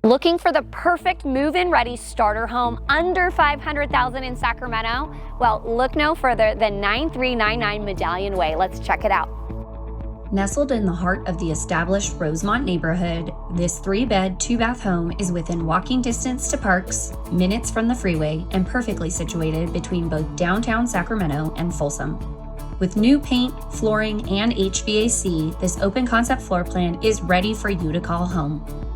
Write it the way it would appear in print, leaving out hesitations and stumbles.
Looking for the perfect move-in ready starter home under $500,000 in Sacramento? Well, look no further than 9399 Medallion Way. Let's check it out. Nestled in the heart of the established Rosemont neighborhood, this 3-bed, 2-bath home is within walking distance to parks, minutes from the freeway, and perfectly situated between both downtown Sacramento and Folsom. With new paint, flooring, and HVAC, this open concept floor plan is ready for you to call home.